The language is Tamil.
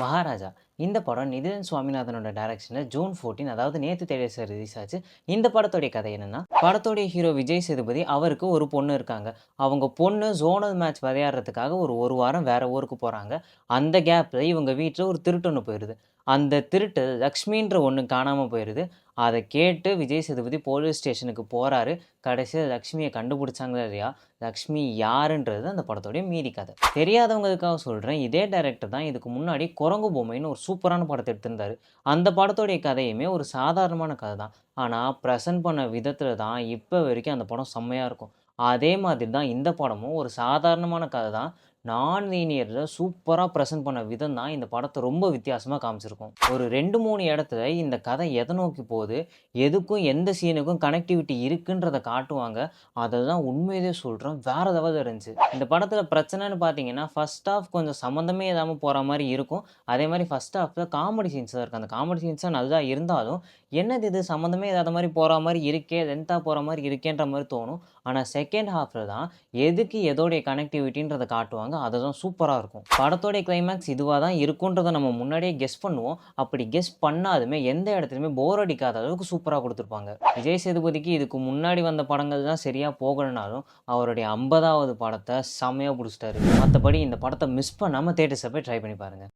மகாராஜா இந்த படம் நிதிலன் சுவாமிநாதனோட டைரக்ஷனில் ஜூன் 14 அதாவது நேற்று தேட்டர்ஸில் ரிலீஸ் ஆச்சு. இந்த படத்தோடைய கதை என்னன்னா, படத்தோடைய ஹீரோ விஜய் சேதுபதி அவருக்கு ஒரு பொண்ணு இருக்காங்க. அவங்க பொண்ணு ஜோனல் மேட்ச் விளையாடுறதுக்காக ஒரு வாரம் வேற ஊருக்கு போகிறாங்க. அந்த கேப்பில் இவங்க வீட்டில் ஒரு திருட்டு ஒன்று போயிடுது. அந்த திருட்டு லக்ஷ்மின்ற ஒன்று காணாமல் போயிடுது. அதை கேட்டு விஜய் சேதுபதி போலீஸ் ஸ்டேஷனுக்கு போகிறாரு. கடைசியில் லக்ஷ்மியை கண்டுபிடிச்சாங்களா இல்லையா, லக்ஷ்மி யாருன்றது அந்த படத்தோடைய மீதி கதை. தெரியாதவங்களுக்காக சொல்கிறேன், இதே டைரக்டர் தான் இதுக்கு முன்னாடி குரங்கு பொம்மைன்னு ஒரு சூப்பரான படத்தை எடுத்திருந்தாரு. அந்த படத்தோடைய கதையுமே ஒரு சாதாரணமான கதை தான். ஆனால் ப்ரெசென்ட் பண்ண விதத்தில் தான் இப்போ வரைக்கும் அந்த படம் செம்மையாக இருக்கும். அதே மாதிரி தான் இந்த படமும் ஒரு சாதாரணமான கதை தான். நான் லீனியரில் சூப்பராக ப்ரெசென்ட் பண்ண விதம் தான் இந்த படத்தை ரொம்ப வித்தியாசமாக காமிச்சிருக்கும். ஒரு 2-3 இடத்துல இந்த கதை எதை நோக்கி போகுது, எதுக்கும் எந்த சீனுக்கும் கனெக்டிவிட்டி இருக்குன்றதை காட்டுவாங்க. அதை தான் உண்மையிலே சொல்கிறேன், வேறு லெவலில் இருந்துச்சு. இந்த படத்தில் பிரச்சனைன்னு பார்த்தீங்கன்னா, ஃபர்ஸ்ட் ஹாஃப் கொஞ்சம் சம்மந்தமே இல்லாமல் போகிற மாதிரி இருக்கும். அதே மாதிரி ஃபர்ஸ்ட் ஹாஃபில் காமெடி சீன்ஸ் தான் இருக்குது. அந்த காமெடி சீன்ஸாக நல்லா இருந்தாலும், என்னது இது சம்மந்தமே இல்லாத மாதிரி போகிற மாதிரி இருக்கே, லென்த்தாக போகிற மாதிரி இருக்கேன்ற மாதிரி தோணும். ஆனால் செகண்ட் ஹாஃபில் தான் எதுக்கு எதோடைய கனெக்டிவிட்டின்றதை காட்டுவாங்க. அதை தான் சூப்பராக இருக்கும். படத்தோடைய கிளைமேக்ஸ் இதுவாக தான் இருக்குன்றதை நம்ம முன்னாடியே கெஸ் பண்ணுவோம். அப்படி கெஸ் பண்ணாலுமே எந்த இடத்துலையுமே போர் அடிக்காத அளவுக்கு சூப்பராக கொடுத்துருப்பாங்க. விஜய் சேதுபதிக்கு இதுக்கு முன்னாடி வந்த படங்கள் தான் சரியாக போகலைனாலும் அவருடைய 50வது படத்தை செம்மையாக பிடிச்சிட்டாரு. மற்றபடி இந்த படத்தை மிஸ் பண்ணாமல் தேட்டர்ஸை போய் ட்ரை பண்ணி பாருங்கள்.